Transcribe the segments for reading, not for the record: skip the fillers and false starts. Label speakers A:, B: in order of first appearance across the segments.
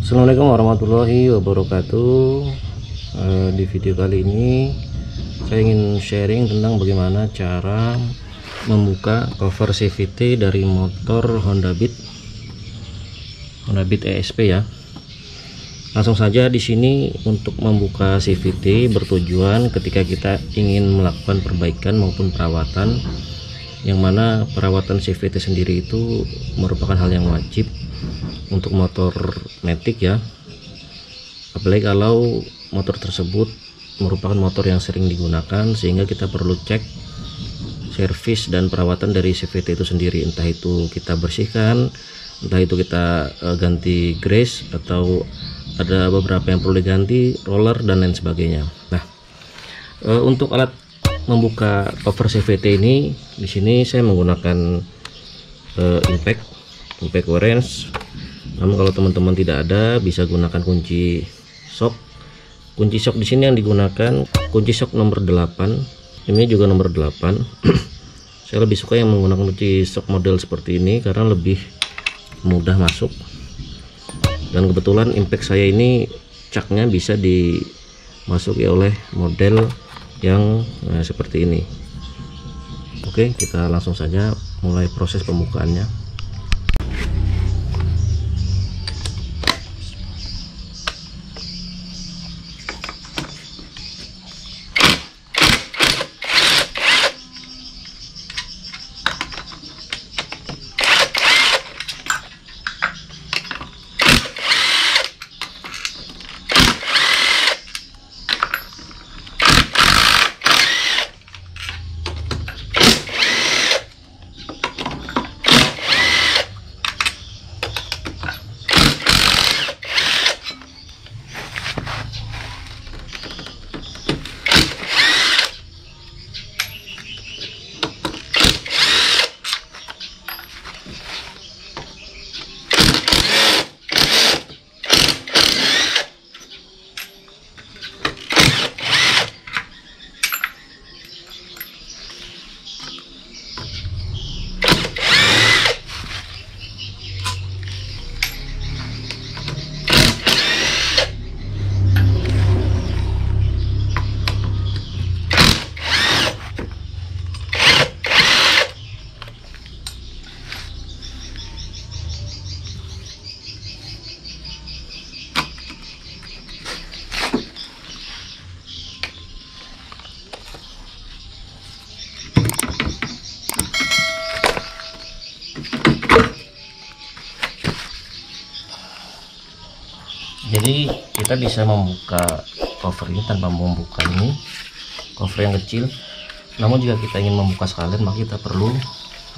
A: Assalamualaikum warahmatullahi wabarakatuh. Di video kali ini saya ingin sharing tentang bagaimana cara membuka cover CVT dari motor Honda Beat ESP ya. Langsung saja di sini untuk membuka CVT bertujuan ketika kita ingin melakukan perbaikan maupun perawatan, yang mana perawatan CVT sendiri itu merupakan hal yang wajib untuk motor matic ya, apalagi kalau motor tersebut merupakan motor yang sering digunakan, sehingga kita perlu cek servis dan perawatan dari CVT itu sendiri, entah itu kita bersihkan, entah itu kita ganti grease, atau ada beberapa yang perlu diganti roller dan lain sebagainya. Nah, untuk alat membuka cover CVT ini, di sini saya menggunakan impact orange. Namun kalau teman-teman tidak ada, bisa gunakan kunci shock. Kunci shock di sini yang digunakan kunci shock nomor 8. Ini juga nomor 8. Saya lebih suka yang menggunakan kunci shock model seperti ini karena lebih mudah masuk. Dan kebetulan impact saya ini caknya bisa dimasuki oleh model yang seperti ini. Oke, kita langsung saja mulai proses pembukaannya. Jadi kita bisa membuka cover ini tanpa membuka ini cover yang kecil. Namun jika kita ingin membuka sekalian, maka kita perlu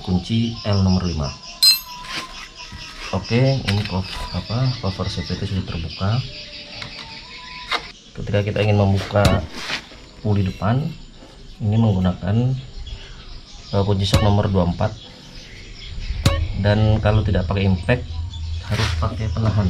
A: kunci L nomor 5. Oke, ini cover CVT sudah terbuka. Ketika kita ingin membuka puli depan, ini menggunakan kunci shock nomor 24. Dan kalau tidak pakai impact, harus pakai penahan.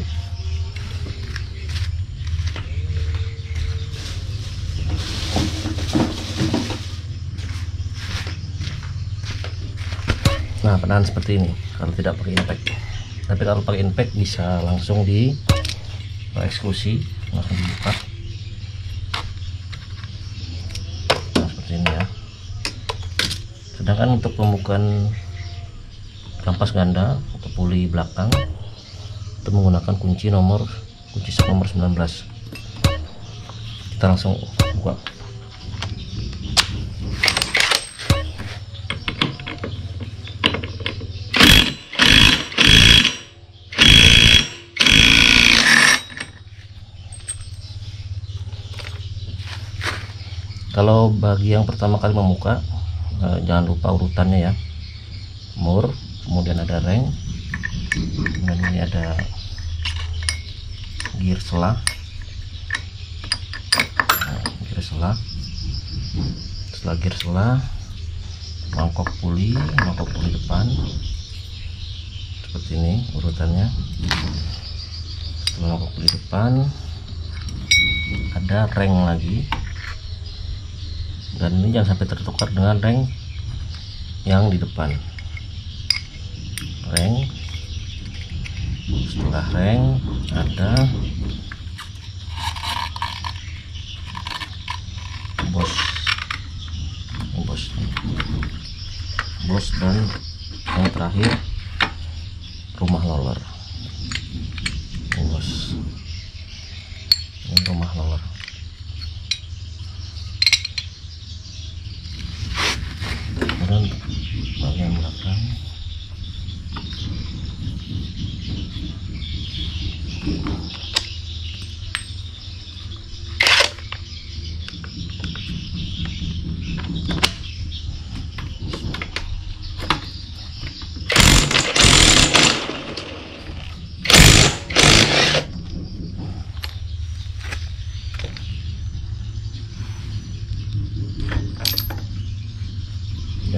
A: Nah, penahan seperti ini kalau tidak pakai impact. Tapi kalau pakai impact bisa langsung di eksekusi, langsung dibuka. Nah, seperti ini ya. Sedangkan untuk pembukaan kampas ganda atau puli belakang itu menggunakan kunci shock nomor 19. Kita langsung buka. Kalau bagi yang pertama kali membuka, jangan lupa urutannya ya. Mur, kemudian ada reng, dan ini ada gear selah. Setelah gear selah, mangkok puli depan, seperti ini urutannya. Setelah mangkok puli depan, ada reng lagi. Dan ini jangan sampai tertukar dengan reng yang di depan. Reng, Setelah reng ada bos dan yang terakhir rumah loler. Ini bos, ini rumah loler. Kemudian bagian belakang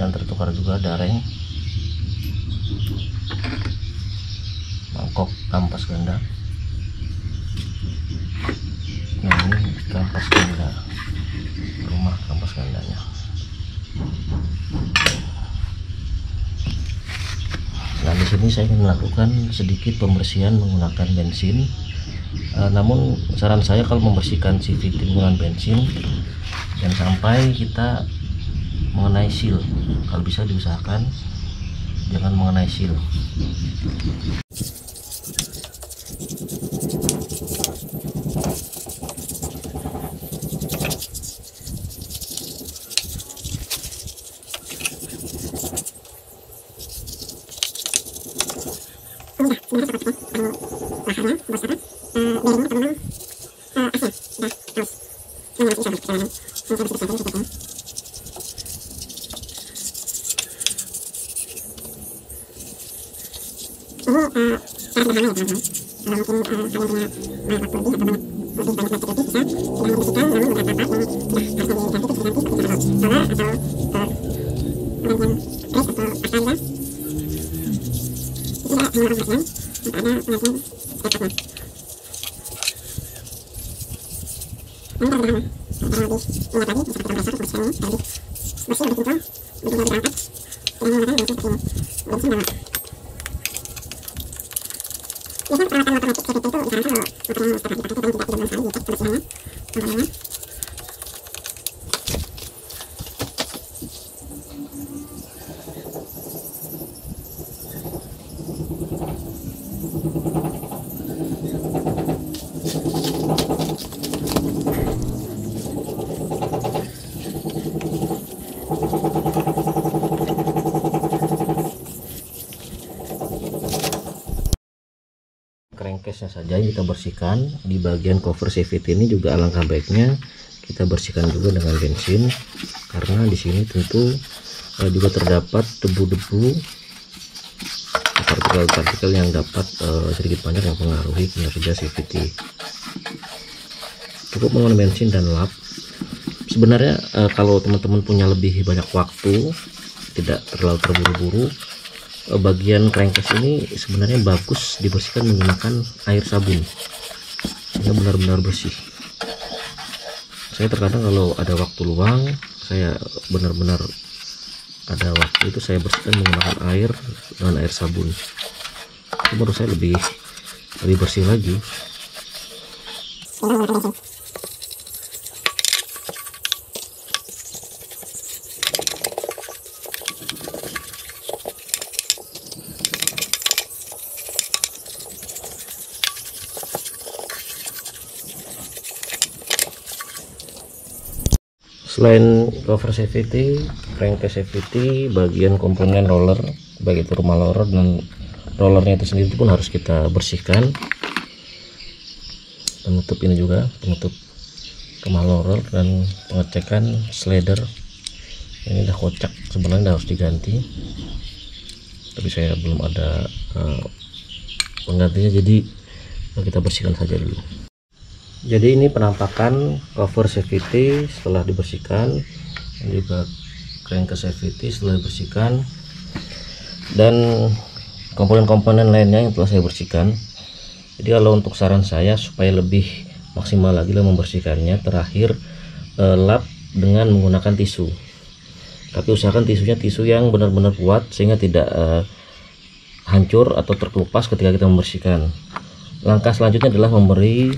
A: dan tertukar juga ada reng, mangkok kampas ganda. Nah ini kampas ganda, rumah kampas gandanya. Nah di sini saya ingin melakukan sedikit pembersihan menggunakan bensin. Namun saran saya kalau membersihkan CVT menggunakan bensin jangan sampai kita mengenai seal. Kalau bisa diusahakan jangan mengenai seal. Crankcase-nya saja yang kita bersihkan. Di bagian cover CVT ini juga alangkah baiknya kita bersihkan juga dengan bensin, karena di sini tentu juga terdapat debu-debu, partikel-partikel yang dapat sedikit banyak yang mempengaruhi kinerja CVT. Cukup menggunakan bensin dan lap. Sebenarnya kalau teman-teman punya lebih banyak waktu, tidak terlalu terburu-buru, bagian crankcase ini sebenarnya bagus dibersihkan menggunakan air sabun sehingga benar-benar bersih. Saya terkadang kalau ada waktu luang, saya benar-benar ada waktu itu saya bersihkan menggunakan air dengan air sabun. Itu menurut saya lebih bersih lagi. Selain cover CVT, crankcase CVT, bagian komponen roller, baik itu rumah roller dan rollernya itu sendiri pun harus kita bersihkan. Penutup ini juga, penutup rumah roller dan pengecekan slider. Ini udah kocak, sebenarnya harus diganti, tapi saya belum ada penggantinya, jadi kita bersihkan saja dulu. Jadi ini penampakan cover CVT setelah dibersihkan, dan juga crankcase CVT setelah dibersihkan, dan komponen-komponen lainnya yang telah saya bersihkan. Jadi kalau untuk saran saya supaya lebih maksimal lagi dalam membersihkannya, terakhir lap dengan menggunakan tisu. Tapi usahakan tisunya tisu yang benar-benar kuat sehingga tidak hancur atau terkelupas ketika kita membersihkan. Langkah selanjutnya adalah memberi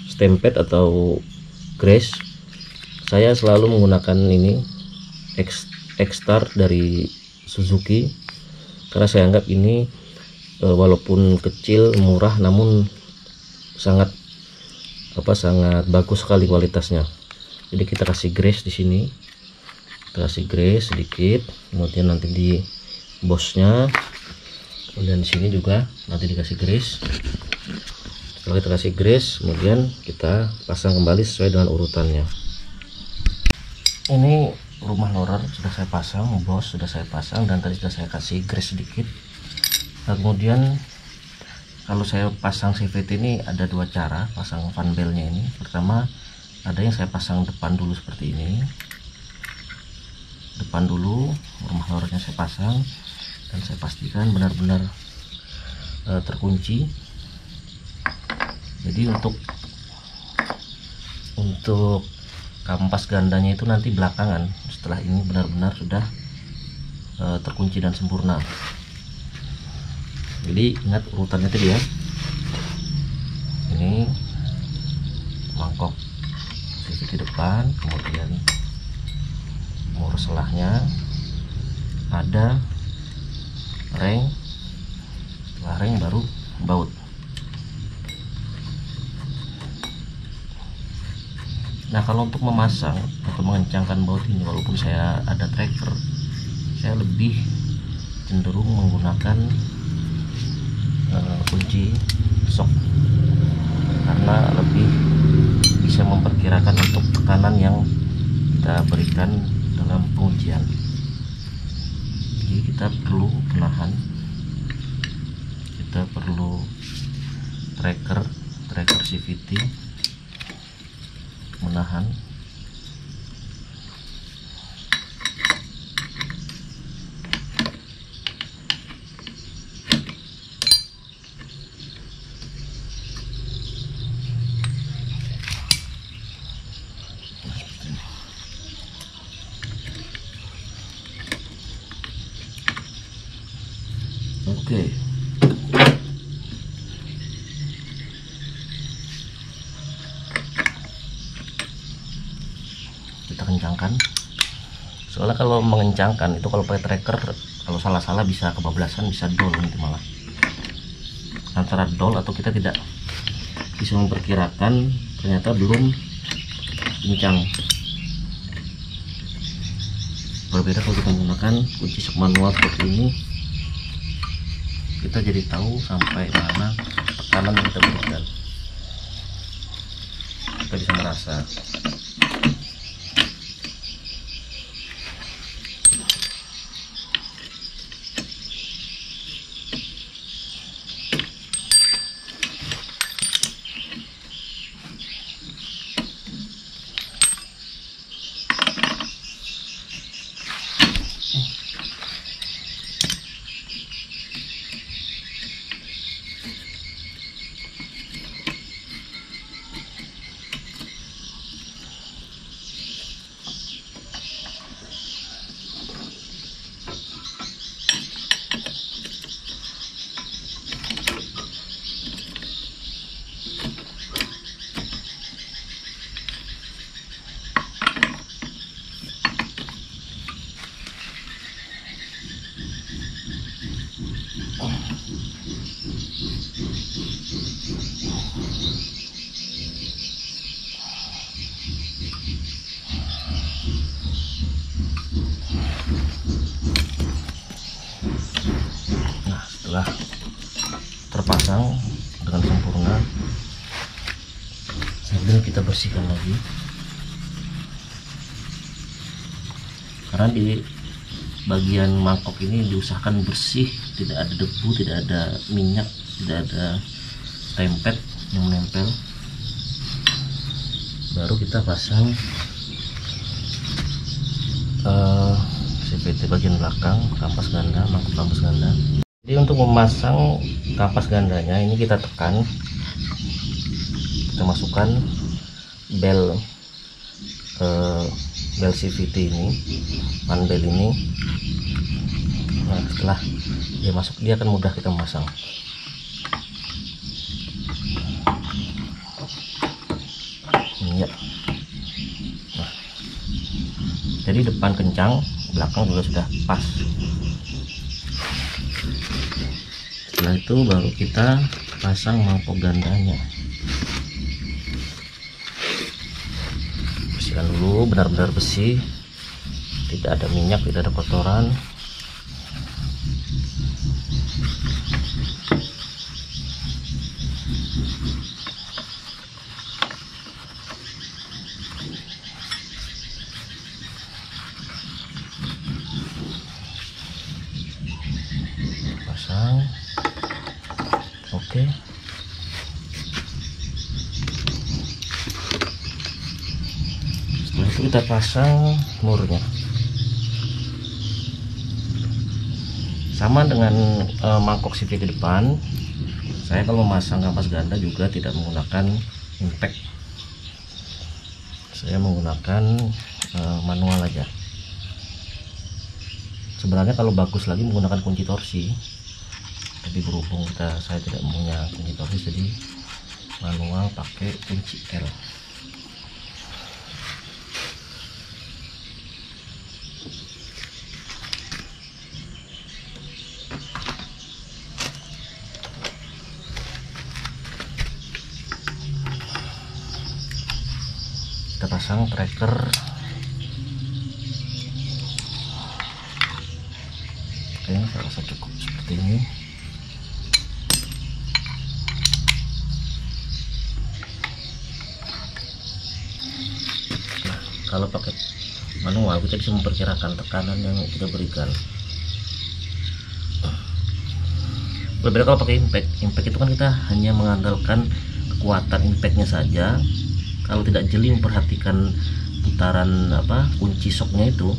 A: stemped atau grease. Saya selalu menggunakan ini X-Star dari Suzuki karena saya anggap ini walaupun kecil murah namun sangat bagus sekali kualitasnya. Jadi kita kasih grease di sini, kita kasih grease sedikit, kemudian nanti di bosnya, kemudian di sini juga nanti dikasih grease. Setelah kita kasih grease, kemudian kita pasang kembali sesuai dengan urutannya. Ini rumah lorer sudah saya pasang, bos sudah saya pasang, dan tadi sudah saya kasih grease sedikit. Nah, kemudian kalau saya pasang CVT ini ada dua cara pasang fan belnya ini. Pertama, ada yang saya pasang depan dulu seperti ini, depan dulu rumah lorernya saya pasang, dan saya pastikan benar-benar terkunci. Jadi untuk kampas gandanya itu nanti belakangan, setelah ini benar-benar sudah terkunci dan sempurna. Jadi ingat urutannya tadi ya, ini mangkok CVT depan, kemudian mur selahnya, ada reng, setelah reng baru baut. Nah, kalau untuk memasang atau mengencangkan baut ini, walaupun saya ada tracker, saya lebih cenderung menggunakan kunci shock karena lebih bisa memperkirakan untuk tekanan yang kita berikan dalam pengujian. Jadi kita perlu penahan, kita perlu tracker CVT menahan. Oke. Kita kencangkan. Soalnya kalau mengencangkan itu, kalau pakai tracker, kalau salah-salah bisa kebablasan, bisa dol nanti malah. Antara dol atau kita tidak bisa memperkirakan, ternyata belum kencang. Berbeda kalau kita menggunakan kunci shock manual seperti ini, kita jadi tahu sampai mana tekanan yang kita berikan, kita bisa merasa. Nah, setelah terpasang dengan sempurna, sambil kita bersihkan lagi, karena di bagian mangkok ini diusahakan bersih, tidak ada debu, tidak ada minyak, tidak ada tempet yang menempel. Baru kita pasang CVT bagian belakang, kampas ganda, mangkok kampas ganda. Jadi untuk memasang kampas gandanya ini kita tekan, kita masukkan bel CVT ini, fan bel ini. Nah, setelah dia masuk, dia akan mudah kita memasang. Ini ya. Nah, jadi depan kencang, belakang juga sudah pas. Setelah itu baru kita pasang mangkok gandanya. Bersihkan dulu benar-benar bersih, tidak ada minyak, tidak ada kotoran. Pasang. Oke. Setelah itu kita pasang murnya. Sama dengan mangkok CV di depan, saya kalau memasang kampas ganda juga tidak menggunakan impact. Saya menggunakan manual aja. Sebenarnya kalau bagus lagi menggunakan kunci torsi, tapi berhubung saya tidak punya kunci torsi, jadi manual pakai kunci L. Kita pasang tracker. Oke, saya rasa cukup seperti ini. Nah, kalau pakai manual kita bisa memperkirakan tekanan yang kita berikan. Berbeda kalau pakai impact itu kan kita hanya mengandalkan kekuatan impactnya saja. Kalau tidak jeli memperhatikan putaran kunci shocknya itu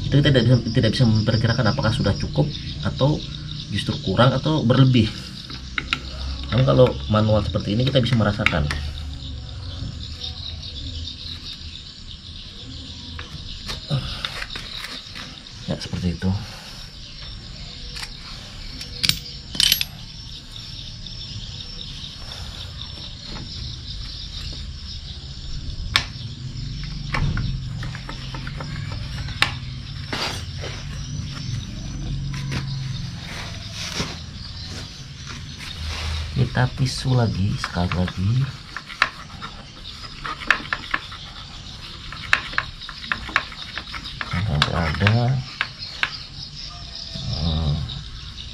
A: kita tidak bisa memperkirakan apakah sudah cukup atau justru kurang atau berlebih. Namun kalau manual seperti ini kita bisa merasakan. Ya, seperti itu. Kita tisu lagi sekali lagi. Ada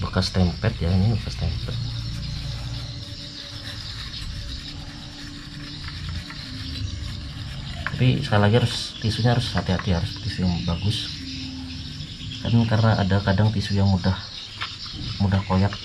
A: bekas tempet ya, ini bekas tempet. Tapi sekali lagi tisunya harus hati-hati, harus tisu yang bagus kan, karena ada kadang tisu yang mudah koyak.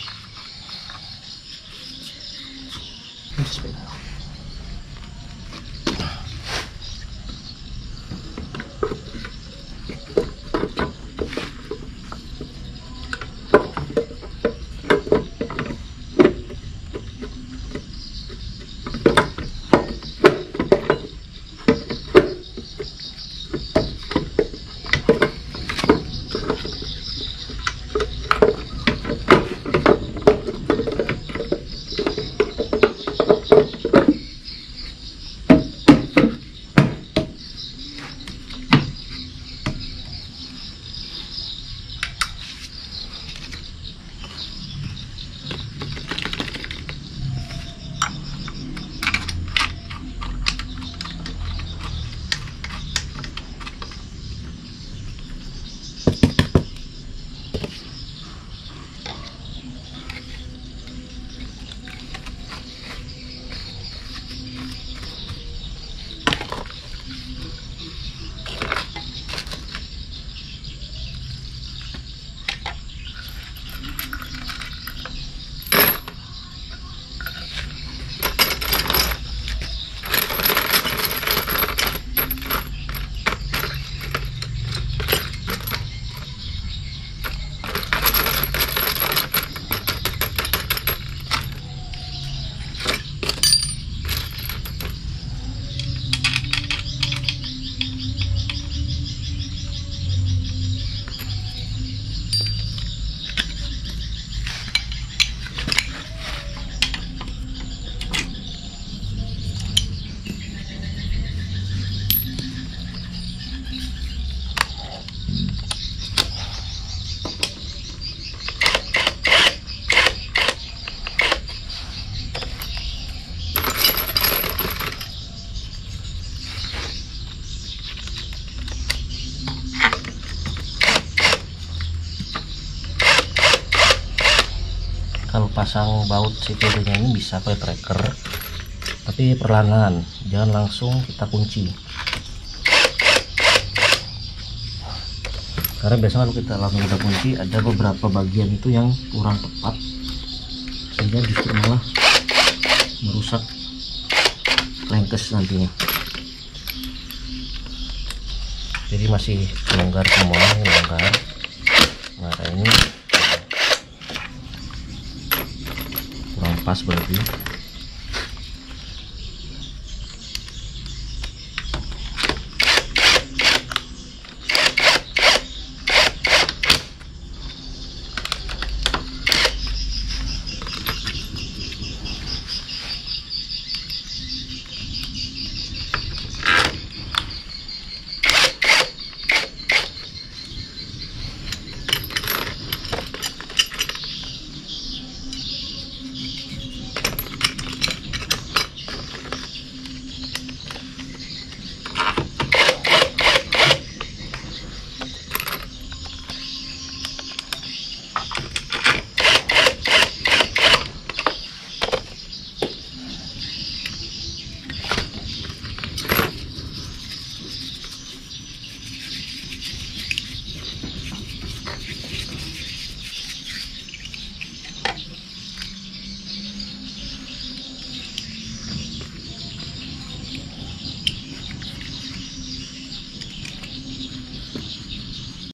A: pasang baut CVT nya ini bisa pakai tracker, tapi perlahan, jangan langsung kita kunci, karena biasanya kalau kita langsung kita kunci ada beberapa bagian itu yang kurang tepat sehingga justru malah merusak crankcase nantinya. Jadi masih longgar semua, longgar. Nah ini kurang pas berarti.